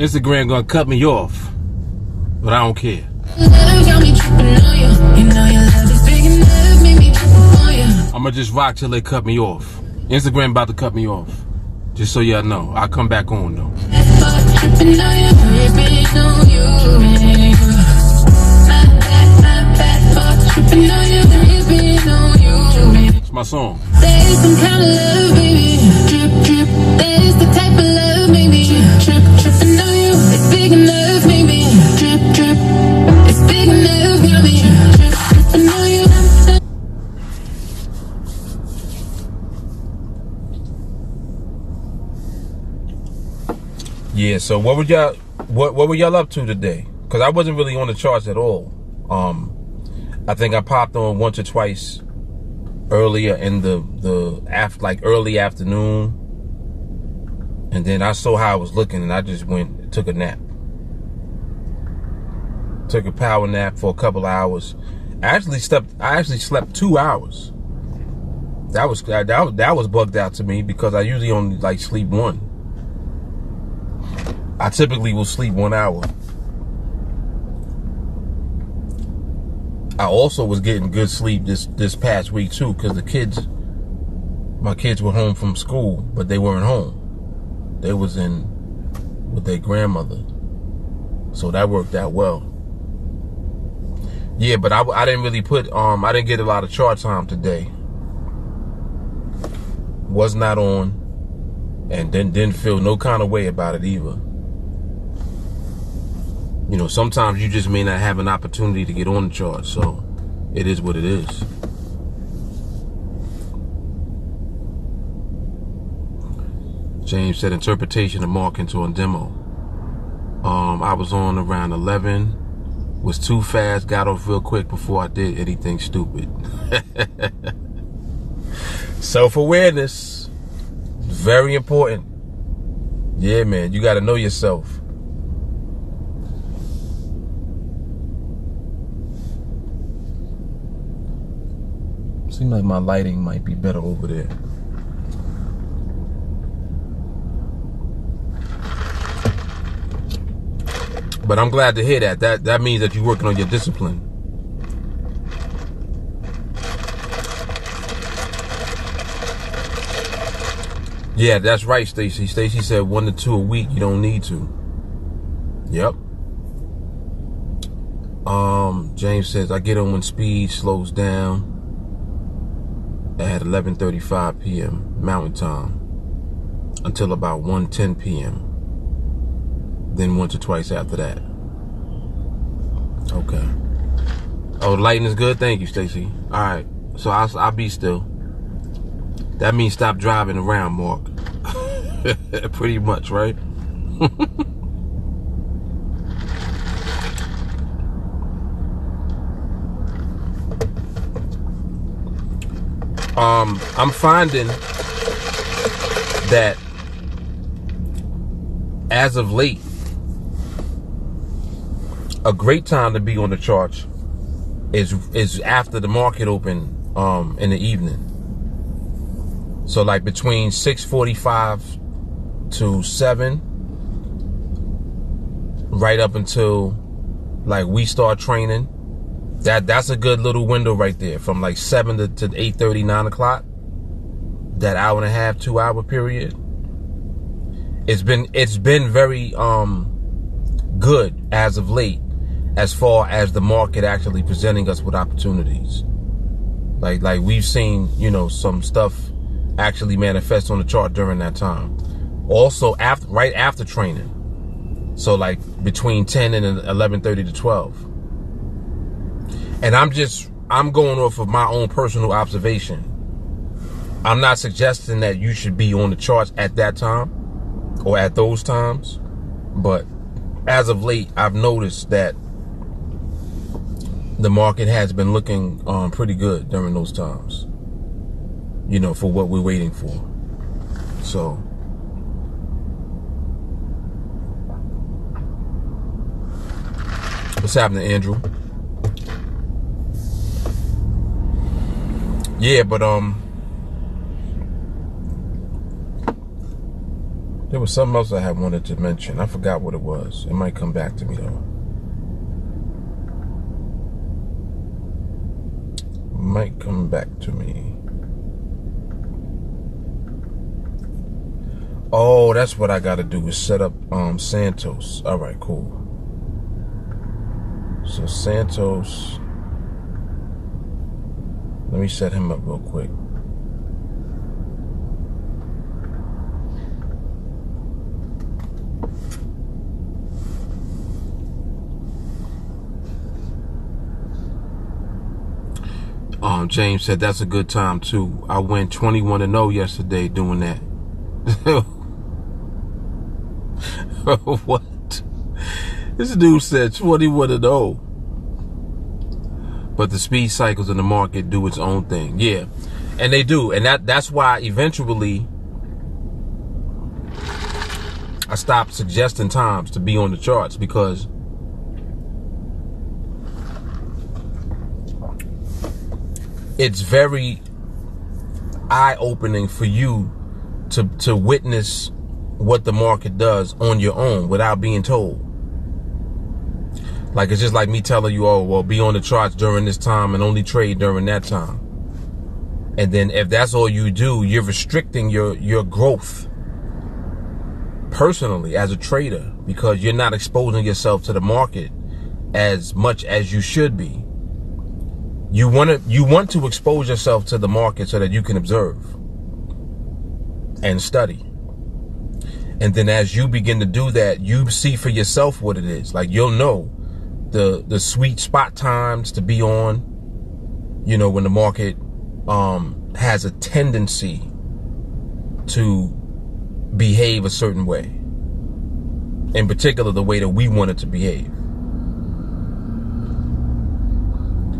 Instagram gonna cut me off, but I don't care. I'ma just rock till they cut me off. Instagram about to cut me off. Just so y'all know, I'll come back on though. It's my song. There's some kind of love, baby. Drip, drip. There's the type of love, baby. Drip, dripping on you. It's big enough, baby. Drip, drip. It's big enough, baby. Drip, dripping on you. Yeah, so what were y'all up to today? Because I wasn't really on the charts at all. I think I popped on once or twice earlier in the early afternoon, and then I saw how I was looking, and I just went took a nap. Took a power nap for a couple of hours. I actually slept 2 hours. That was bugged out to me because I usually only like sleep 1. I typically will sleep 1 hour. I also was getting good sleep this past week too, because my kids were home from school, but they weren't home. They was in with their grandmother, so that worked out well. Yeah, but I didn't really I didn't get a lot of chart time today. Was not on, and didn't feel no kind of way about it either. You know, sometimes you just may not have an opportunity to get on the chart, so it is what it is. James said interpretation of markings on demo. I was on around 11, was too fast, got off real quick before I did anything stupid. Self-awareness, very important. Yeah, man, you got to know yourself. Seems like my lighting might be better over there. But I'm glad to hear that. That means that you're working on your discipline. Yeah, that's right, Stacy. Stacy said 1 to 2 a week. You don't need to. Yep. James says I get on when speed slows down at 11:35 p.m. Mountain Time until about 1:10 p.m. Then once or twice after that. Okay. Oh, the lighting is good. Thank you, Stacy. All right. So I'll be still. That means stop driving around, Mark. Pretty much, right? I'm finding that as of late, a great time to be on the charts is after the market open in the evening. So like between 6:45 to 7, right up until like we start training. That's a good little window right there, from like 7 to 8:30, 9 o'clock. That hour and a half, 2 hour period. It's been very good as of late, as far as the market actually presenting us with opportunities. Like we've seen, you know, some stuff actually manifest on the chart during that time. Also right after training. So like between 10 and 11:30 to 12. And I'm going off of my own personal observation. I'm not suggesting that you should be on the charts at that time or at those times, but as of late, I've noticed that the market has been looking pretty good during those times, you know, for what we're waiting for. So what's happening, Andrew? Yeah, but There was something else I had wanted to mention. I forgot what it was. It might come back to me though. Might come back to me. Oh, that's what I gotta do is set up Santos. All right, cool. So Santos, let me set him up real quick. James said that's a good time too. I went 21-0 yesterday doing that. What? This dude said 21-0. But the speed cycles in the market do its own thing. Yeah. And they do. And that's why eventually I stopped suggesting times to be on the charts, because it's very eye-opening for you to witness what the market does on your own without being told. Like, it's just like me telling you, oh, well, be on the charts during this time and only trade during that time. And then if that's all you do, you're restricting your growth personally as a trader, because you're not exposing yourself to the market as much as you should be. You want to expose yourself to the market so that you can observe and study. And then as you begin to do that, you see for yourself what it is. Like, you'll know the sweet spot times to be on, you know, when the market has a tendency to behave a certain way. In particular, the way that we want it to behave.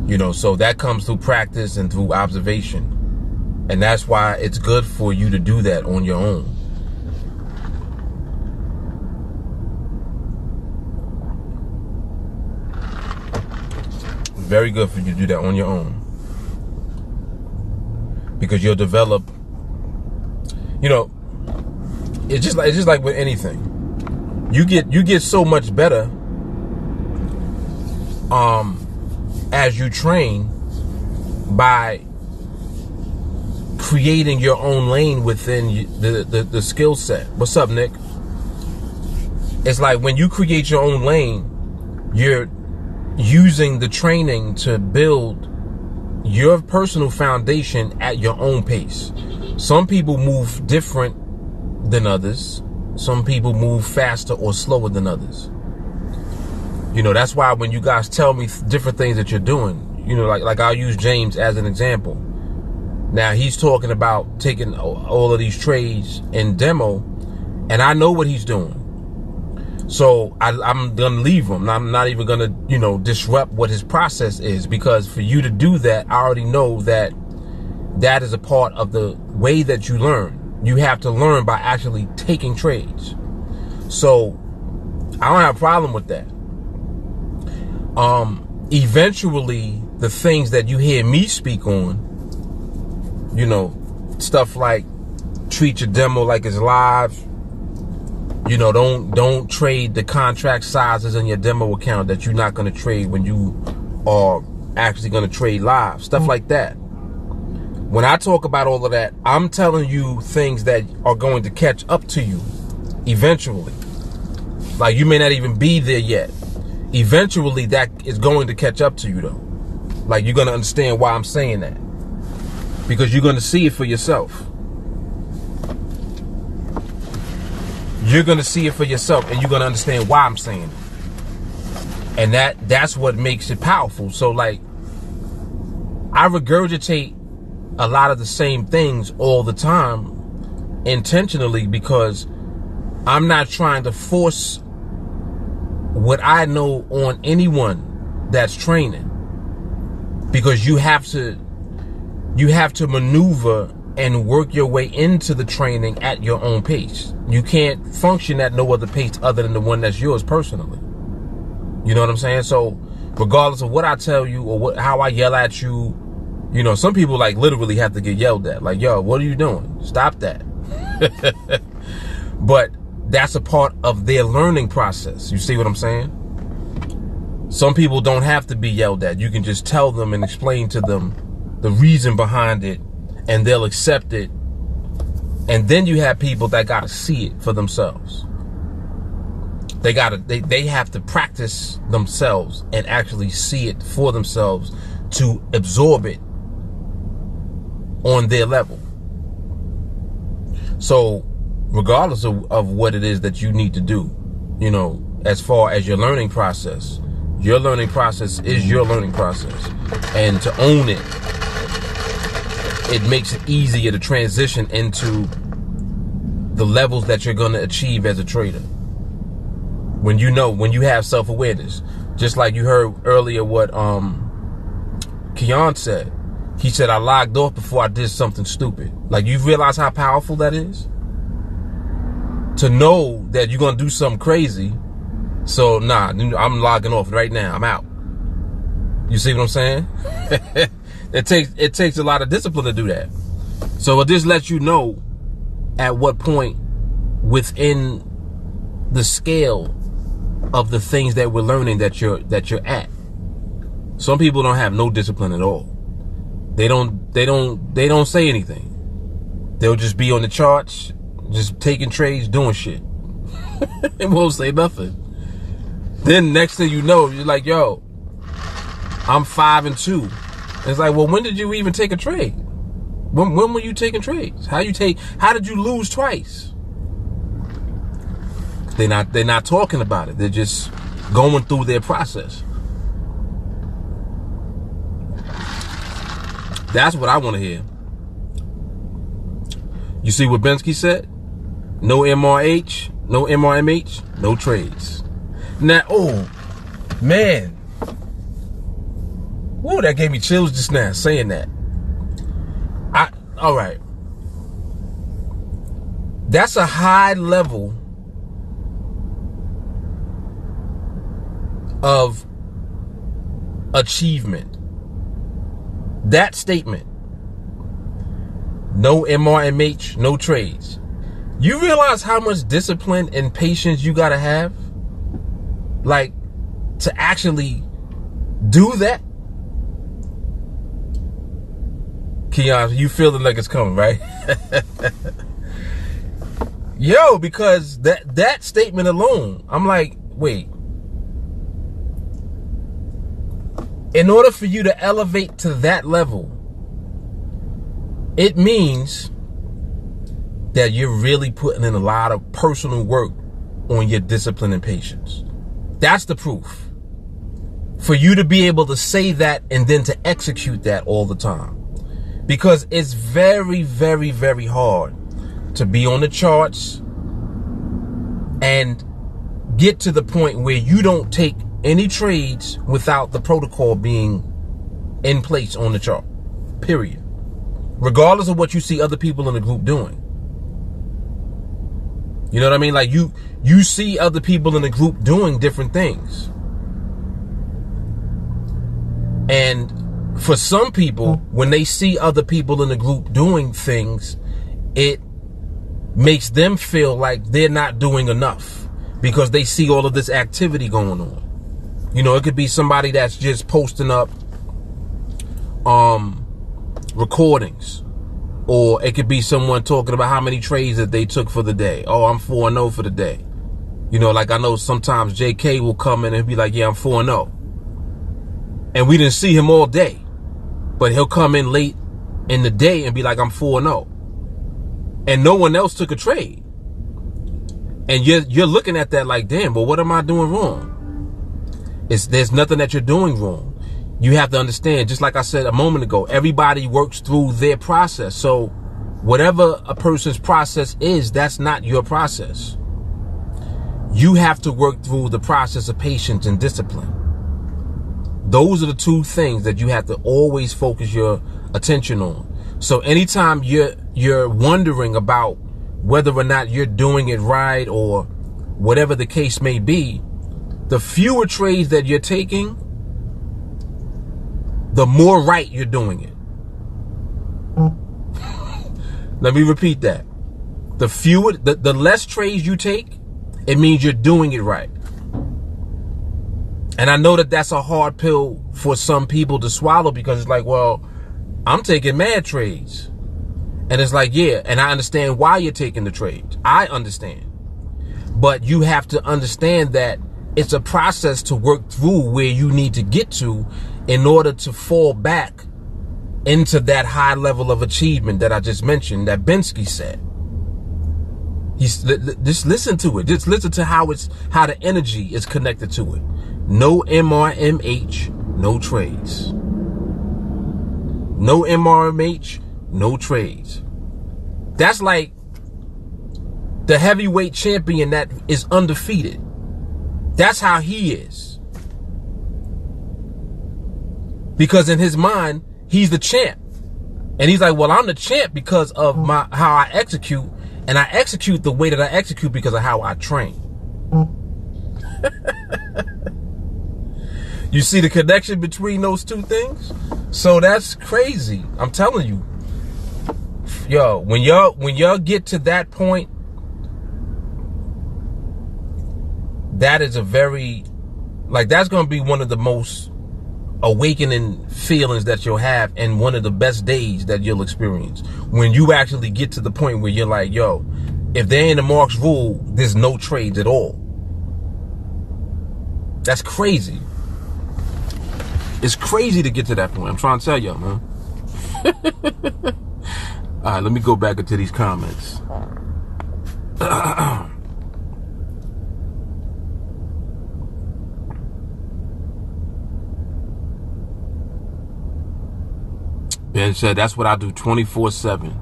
You know, so that comes through practice and through observation. And that's why it's good for you to do that on your own. Very good for you to do that on your own. Because you'll develop, you know, it's just like with anything. You get so much better as you train by creating your own lane within the skill set. What's up, Nick? It's like when you create your own lane, you're using the training to build your personal foundation at your own pace. Some people move different than others. Some people move faster or slower than others. You know, that's why when you guys tell me different things that you're doing, you know, like I'll use James as an example. Now, he's talking about taking all of these trades in demo, and I know what he's doing. So I'm going to leave him. I'm not even going to, you know, disrupt what his process is, because for you to do that, I already know that that is a part of the way that you learn. You have to learn by actually taking trades. So I don't have a problem with that. Eventually, the things that you hear me speak on, you know, stuff like treat your demo like it's live. You know, don't trade the contract sizes in your demo account that you're not going to trade when you are actually going to trade live. Stuff like that. When I talk about all of that, I'm telling you things that are going to catch up to you eventually. Like, you may not even be there yet. Eventually, that is going to catch up to you, though. Like, you're going to understand why I'm saying that. Because you're going to see it for yourself. You're going to see it for yourself, and you're going to understand why I'm saying it. And that's what makes it powerful. So, like, I regurgitate a lot of the same things all the time intentionally, because I'm not trying to force what I know on anyone that's training, because you have to maneuver and work your way into the training at your own pace. You can't function at no other pace other than the one that's yours personally. You know what I'm saying? So regardless of what I tell you or how I yell at you, you know, some people like literally have to get yelled at. Like, yo, what are you doing? Stop that. But that's a part of their learning process. You see what I'm saying? Some people don't have to be yelled at. You can just tell them and explain to them the reason behind it, and they'll accept it. And then you have people that got to see it for themselves. They have to practice themselves and actually see it for themselves to absorb it on their level. So regardless of what it is that you need to do, you know, as far as your learning process is your learning process. And to own it, it makes it easier to transition into the levels that you're going to achieve as a trader. When you have self-awareness, just like you heard earlier what Keon said. He said, I logged off before I did something stupid. Like, you realize how powerful that is? To know that you're going to do something crazy. So, nah, I'm logging off right now. I'm out. You see what I'm saying? It takes a lot of discipline to do that. So it just lets you know at what point within the scale of the things that we're learning that you're at. Some people don't have no discipline at all. They don't say anything. They'll just be on the charts, just taking trades, doing shit. It won't say nothing. Then next thing you know, you're like, yo, I'm 5-2. It's like, well, when did you even take a trade? When were you taking trades? How did you lose twice? They're not talking about it. They're just going through their process. That's what I want to hear. You see what Bensky said? No MRH, no MRMH, no trades. Now, oh, man. Whoa, that gave me chills just now saying that. All right. That's a high level of achievement. That statement, no MRMH, no trades. You realize how much discipline and patience you gotta have? Like, to actually do that? Keon, you feeling like it's coming, right? Yo, because that statement alone, I'm like, wait. In order for you to elevate to that level, it means that you're really putting in a lot of personal work on your discipline and patience. That's the proof. For you to be able to say that and then to execute that all the time. Because it's very, very, very hard to be on the charts and get to the point where you don't take any trades without the protocol being in place on the chart, period. Regardless of what you see other people in the group doing. You know what I mean? Like you see other people in the group doing different things. And for some people, when they see other people in the group doing things, it makes them feel like they're not doing enough because they see all of this activity going on. You know, it could be somebody that's just posting up recordings, or it could be someone talking about how many trades that they took for the day. Oh, I'm 4-0 for the day. You know, like I know sometimes JK will come in and be like, yeah, I'm 4-0. And we didn't see him all day, but he'll come in late in the day and be like, I'm 4-0. And no one else took a trade. And you're looking at that like, damn, well, what am I doing wrong? There's nothing that you're doing wrong. You have to understand, just like I said a moment ago, everybody works through their process. So whatever a person's process is, that's not your process. You have to work through the process of patience and discipline. Those are the two things that you have to always focus your attention on. So anytime you're wondering about whether or not you're doing it right or whatever the case may be, the fewer trades that you're taking, the more right you're doing it. Let me repeat that. the less trades you take, it means you're doing it right. And I know that that's a hard pill for some people to swallow, because it's like, well, I'm taking mad trades. And it's like, yeah, and I understand why you're taking the trades. I understand. But you have to understand that it's a process to work through where you need to get to in order to fall back into that high level of achievement that I just mentioned, that Bensky said. Just listen to it. Just listen to how the energy is connected to it. No MRMH, no trades. No MRMH, no trades. That's like the heavyweight champion that is undefeated. That's how he is. Because in his mind, he's the champ. And he's like, well, I'm the champ because of how I execute. And I execute the way that I execute because of how I train. You see the connection between those two things? So that's crazy. I'm telling you. Yo, when y'all get to that point, that is a very, like, that's going to be one of the most awakening feelings that you'll have, and one of the best days that you'll experience, when you actually get to the point where you're like, yo, if there ain't a Marx rule, there's no trades at all. That's crazy. It's crazy to get to that point. I'm trying to tell y'all, man. All right, let me go back into these comments. Ben said, that's what I do 24/7.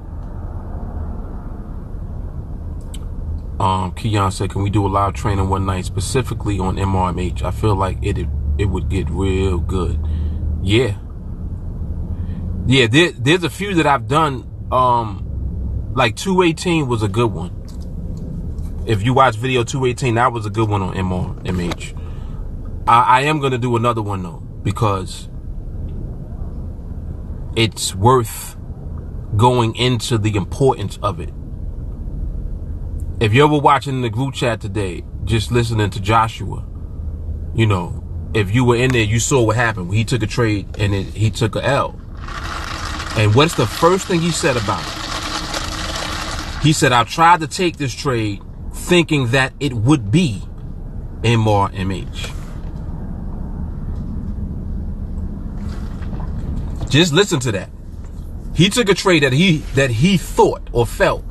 Keon said, can we do a live training one night specifically on MRMH? I feel like it would get real good. Yeah. Yeah, there's a few that I've done. Like 218 was a good one. If you watch video 218, that was a good one on MRMH. I am going to do another one though, because it's worth going into the importance of it. If you were watching the group chat today, just listening to Joshua, you know, if you were in there, you saw what happened. He took a trade and he took a L. And what's the first thing he said about it? He said, I tried to take this trade thinking that it would be MRMH. Just listen to that. He took a trade that he thought or felt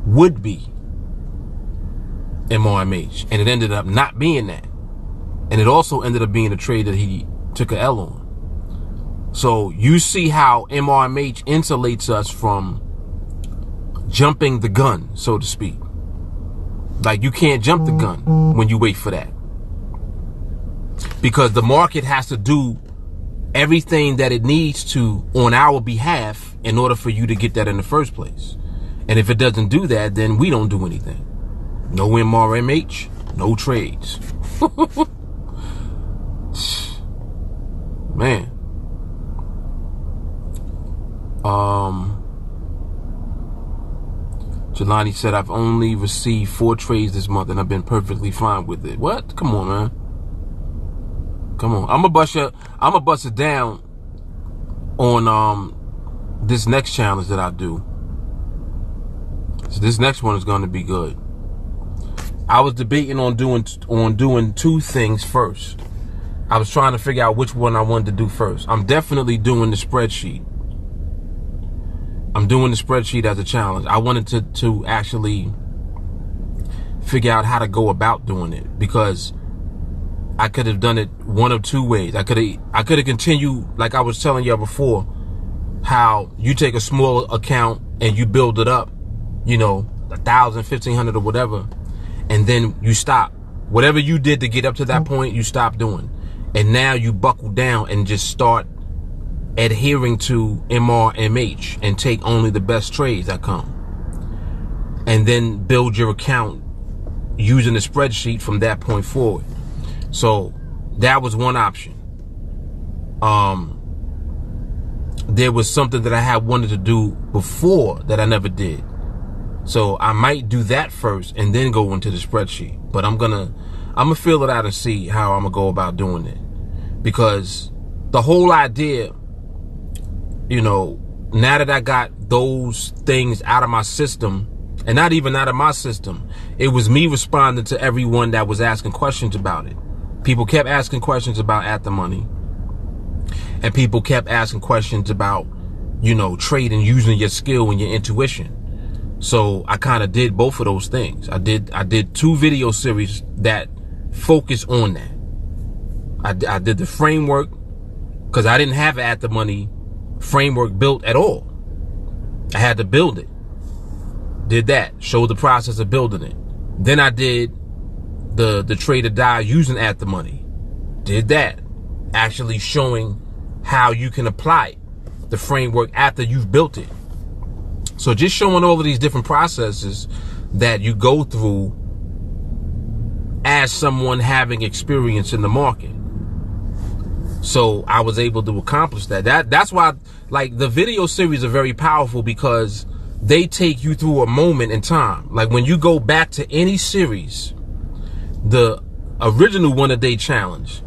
would be MRMH, and it ended up not being that. And it also ended up being a trade that he took a L on. So you see how MRMH insulates us from jumping the gun, so to speak. Like, you can't jump the gun when you wait for that, because the market has to do everything that it needs to on our behalf in order for you to get that in the first place. And if it doesn't do that, then we don't do anything. No MRMH, no trades. Man. Jelani said, I've only received 4 trades this month and I've been perfectly fine with it. What? Come on, man. Come on. I'm gonna bust it down on this next challenge that I do. So this next one is gonna be good. I was debating on doing 2 things first. I was trying to figure out which one I wanted to do first. I'm definitely doing the spreadsheet. I'm doing the spreadsheet as a challenge. I wanted to actually figure out how to go about doing it, because I could have done it one of 2 ways. I could have continued, like I was telling y'all before, how you take a small account and you build it up, you know, 1,000, 1,500 or whatever, and then you stop. Whatever you did to get up to that point, you stop doing. And now you buckle down and just start adhering to MRMH and take only the best trades that come. And then build your account using the spreadsheet from that point forward. So that was one option. There was something that I had wanted to do before that I never did. So I might do that first and then go into the spreadsheet. But I'm gonna fill it out and see how I'm gonna go about doing it. Because the whole idea, you know, now that I got those things out of my system, and not even out of my system, it was me responding to everyone that was asking questions about it. People kept asking questions about At The Money, and people kept asking questions about, you know, trading using your skill and your intuition. So I kind of did both of those things. I did 2 video series that focus on that. I did the framework, because I didn't have At The Money framework built at all. I had to build it. Did that, showed the process of building it. Then I did the trade or die using At The Money. Did that, actually showing how you can apply the framework after you've built it. So just showing all of these different processes that you go through as someone having experience in the market. So I was able to accomplish that. That's why, like, the video series are very powerful, because they take you through a moment in time. Like when you go back to any series, the original 1-a-day challenge,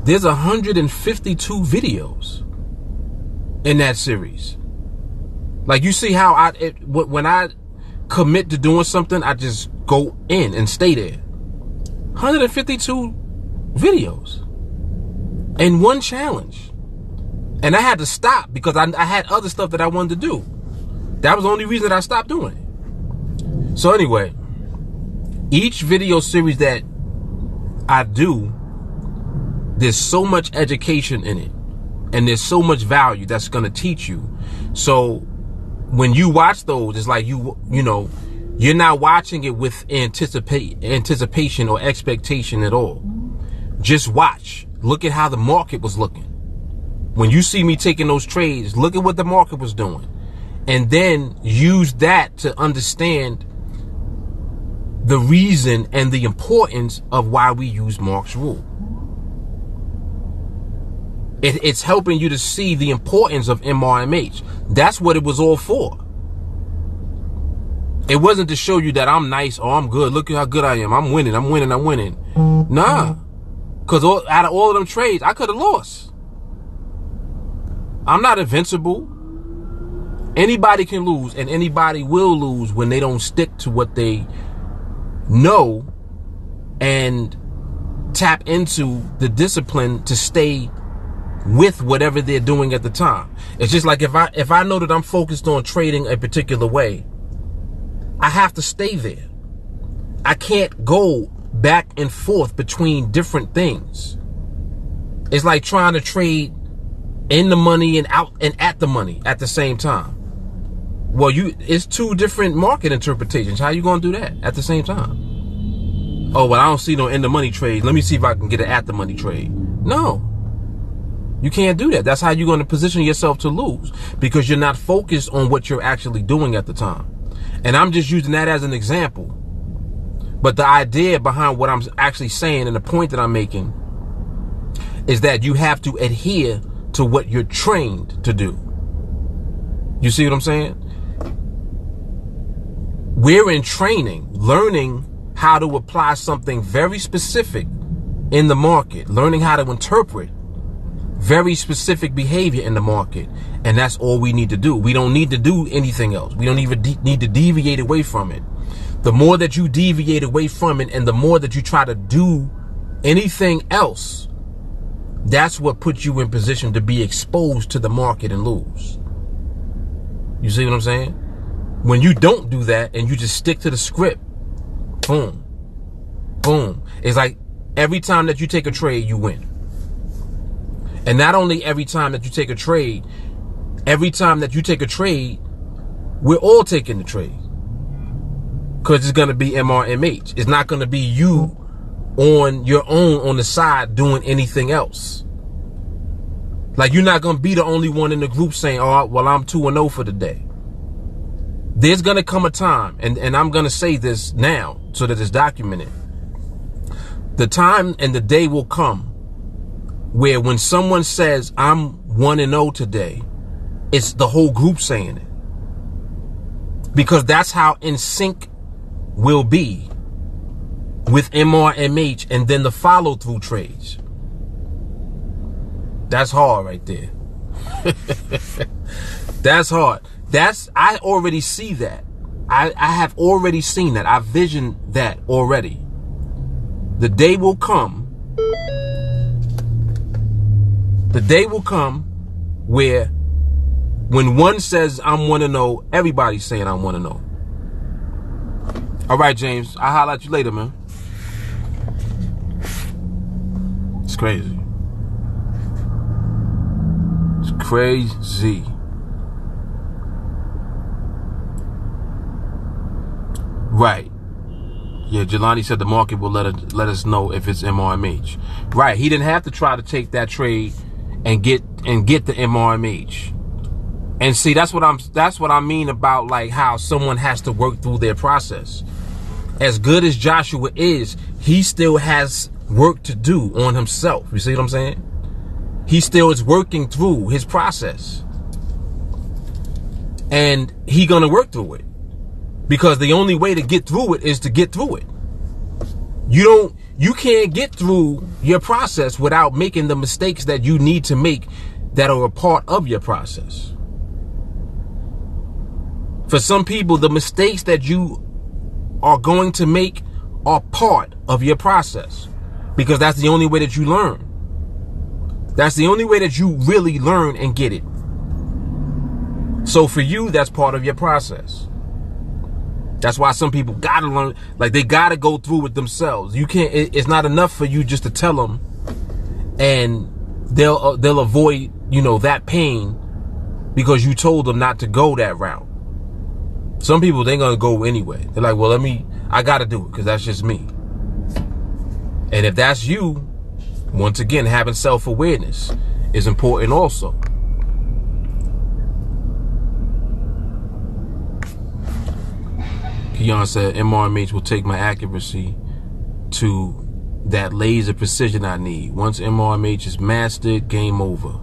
there's 152 videos in that series. Like, you see how when I commit to doing something, I just go in and stay there. 152 videos in one challenge. And I had to stop because I had other stuff that I wanted to do. That was the only reason that I stopped doing it. So anyway, each video series that I do, there's so much education in it, and there's so much value that's going to teach you. So when you watch those, it's like you know, you're not watching it with anticipation or expectation at all. Just watch. Look at how the market was looking. When you see me taking those trades, look at what the market was doing. And then use that to understand the reason and the importance of why we use Mark's rule. It's helping you to see the importance of MRMH. That's what it was all for. It wasn't to show you that I'm nice or I'm good. Look at how good I am. I'm winning. Nah. Because out of all of them trades, I could have lost. I'm not invincible. Anybody can lose, and anybody will lose when they don't stick to what they know and tap into the discipline to stay with whatever they're doing at the time. It's just like if I know that I'm focused on trading a particular way, I have to stay there. I can't go back and forth between different things. It's like trying to trade in the money and out and at the money at the same time. Well, it's 2 different market interpretations. How you gonna do that at the same time? Oh, well, I don't see no in the money trade. Let me see if I can get an at the money trade. No, you can't do that. That's how you're going to position yourself to lose, because you're not focused on what you're actually doing at the time. And I'm just using that as an example. But the idea behind what I'm actually saying and the point that I'm making is that you have to adhere to what you're trained to do. You see what I'm saying? We're in training, learning how to apply something very specific in the market, learning how to interpret very specific behavior in the market. And that's all we need to do. We don't need to do anything else. We don't even need to deviate away from it. The more that you deviate away from it and the more that you try to do anything else, that's what puts you in position to be exposed to the market and lose. You see what I'm saying? When you don't do that and you just stick to the script, boom, boom. It's like every time that you take a trade, you win. And not only every time that you take a trade, we're all taking the trade. Because it's going to be MRMH. It's not going to be you on your own on the side doing anything else. Like, you're not going to be the only one in the group saying, oh, well, I'm 2-0 for the day. There's going to come a time, and I'm going to say this now so that it's documented. The time and the day will come where when someone says, I'm 1-0 today, it's the whole group saying it. Because that's how in sync we'll be with MRMH and then the follow through trades. That's hard right there. That's hard. I already see that. I have already seen that. I visioned that already. The day will come. The day will come where when one says I'm 1-0, everybody's saying I'm 1-0. All right, James. I'll holler at you later, man. It's crazy. It's crazy. Right. Yeah, Jelani said the market will let us know if it's MRMH. Right. He didn't have to try to take that trade and get the MRMH. And see, that's what I mean about like how someone has to work through their process. As good as Joshua is, he still has work to do on himself. You see what I'm saying? He still is working through his process. And he gonna work through it. Because the only way to get through it is to get through it. You can't get through your process without making the mistakes that you need to make that are a part of your process. For some people, the mistakes that you are going to make are part of your process. Because that's the only way that you learn. That's the only way that you really learn and get it. So for you, that's part of your process. That's why some people gotta learn, like they gotta go through it themselves. You can't, it's not enough for you just to tell them and they'll avoid, that pain because you told them not to go that route. Some people, they're gonna go anyway. They're like, well, I gotta do it because that's just me. And if that's you, once again, having self-awareness is important also. Keon said, MRMH will take my accuracy to that laser precision I need. Once MRMH is mastered, game over.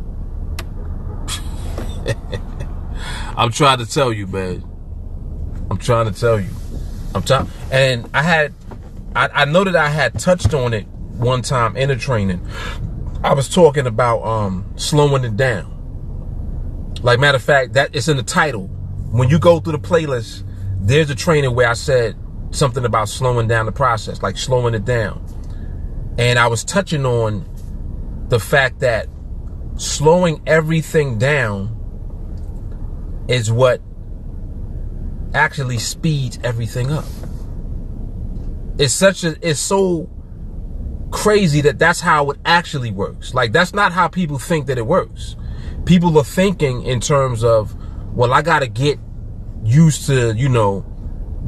I'm trying to tell you, man. I'm trying to tell you. And I know that I had touched on it one time in a training. I was talking about slowing it down. Like, matter of fact, that it's in the title. When you go through the playlist, there's a training where I said something about slowing down the process, like slowing it down. And I was touching on the fact that slowing everything down is what actually speeds everything up. It's so crazy that that's how it actually works. Like, that's not how people think that it works. People are thinking in terms of, well, I got to get used to,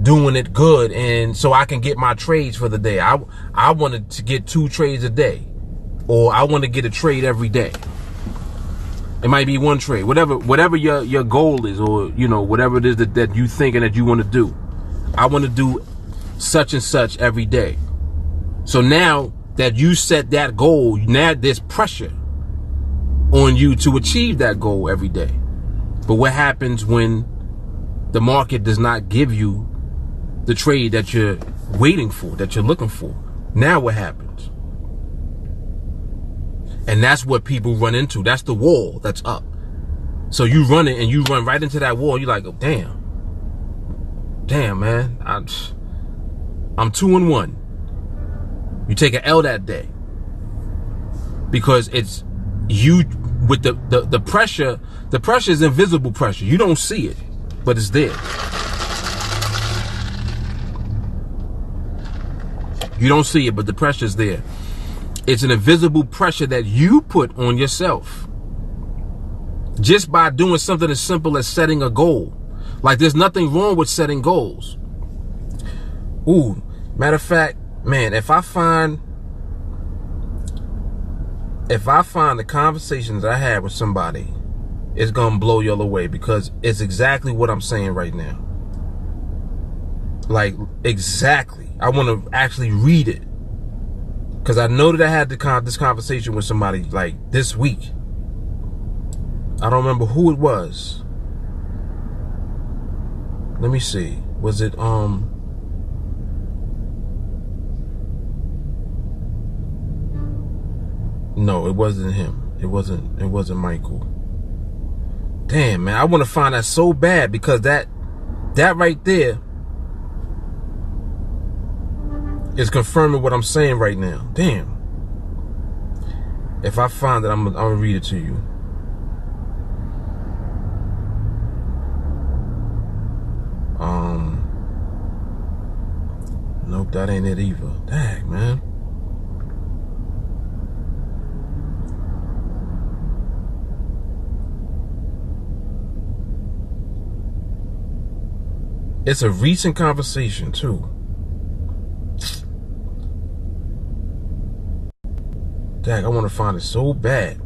doing it good, and so I can get my trades for the day. I wanted to get 2 trades a day, or I want to get a trade every day. It might be 1 trade, whatever your goal is, or whatever it is that you thinking that you want to do. I want to do such and such every day. So now that you set that goal, now there's pressure on you to achieve that goal every day. But what happens when the market does not give you the trade that you're waiting for, that you're looking for? Now what happens? And that's what people run into. That's the wall that's up. So you run it and you run right into that wall. You're like, oh, damn, man, I'm 2-1. You take an L that day because it's you with the pressure. The pressure is invisible pressure. You don't see it, but it's there. You don't see it, but the pressure is there. It's an invisible pressure that you put on yourself just by doing something as simple as setting a goal. Like, there's nothing wrong with setting goals. Ooh, matter of fact, man, if I find the conversations I had with somebody, it's gonna blow y'all away, because it's exactly what I'm saying right now. Like, exactly. I want to actually read it, because I know that I had this conversation with somebody like this week. I don't remember who it was. Let me see. Was it no, it wasn't him. It wasn't Michael. Damn, man, I want to find that so bad, because that right there is confirming what I'm saying right now. Damn. If I find it, I'm gonna read it to you. Nope, that ain't it either. Dang, man. It's a recent conversation too. Dang, I want to find it so bad.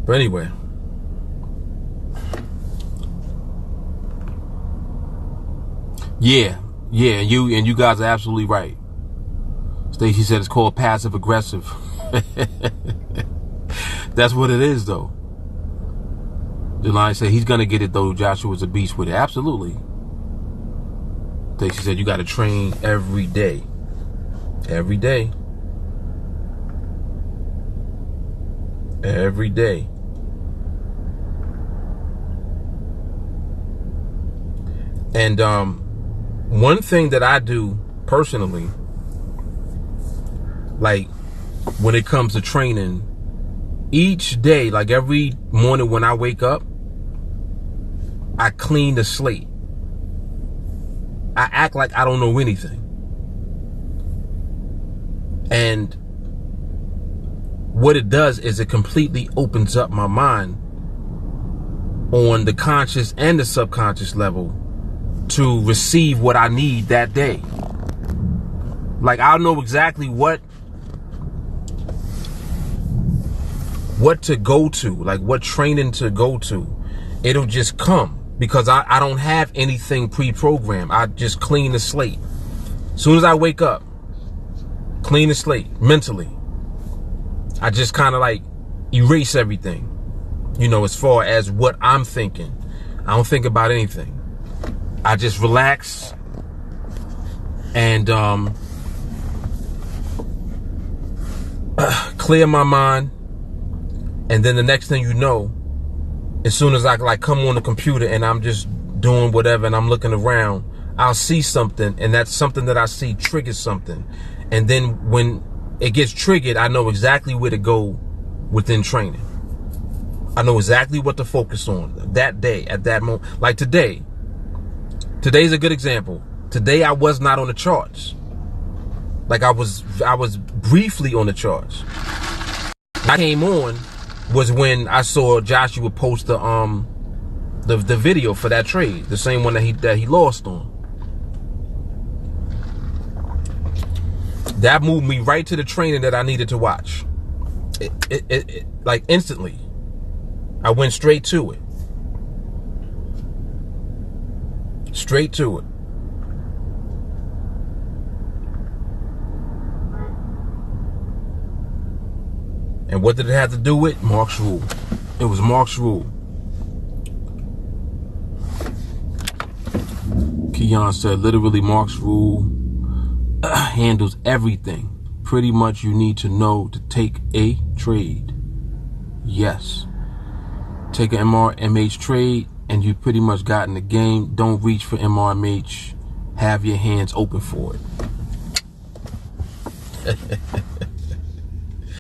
But anyway. Yeah, you guys are absolutely right. Stacey said it's called passive aggressive. That's what it is, though. Delani said he's gonna get it though. Joshua's a beast with it. Absolutely. Stacey said you got to train every day. Every day. Every day. And one thing that I do personally, like when it comes to training, each day, like every morning when I wake up, I clean the slate. I act like I don't know anything. And what it does is it completely opens up my mind on the conscious and the subconscious level to receive what I need that day. Like I'll know exactly what to go to, like what training to go to. It'll just come because I don't have anything pre-programmed. I just clean the slate. As soon as I wake up, clean the slate mentally. I just kind of like erase everything, you know, as far as what I'm thinking. I don't think about anything. I just relax and clear my mind. And then the next thing you know, as soon as I like come on the computer and I'm just doing whatever and I'm looking around, I'll see something, and that something that I see triggers something. And then when it gets triggered, I know exactly where to go within training. I know exactly what to focus on that day, at that moment. Like today. Today's a good example. Today I was not on the charts. Like I was briefly on the charts. When I came on was when I saw Joshua post the video for that trade, the same one that he lost on. That moved me right to the training that I needed to watch. It like instantly. I went straight to it. Straight to it. And what did it have to do with? Mark's rule. It was Mark's rule. Keon said, literally Mark's rule handles everything. Pretty much you need to know to take a trade. Yes. Take an MRMH trade and you pretty much got in the game. Don't reach for MRMH. Have your hands open for it.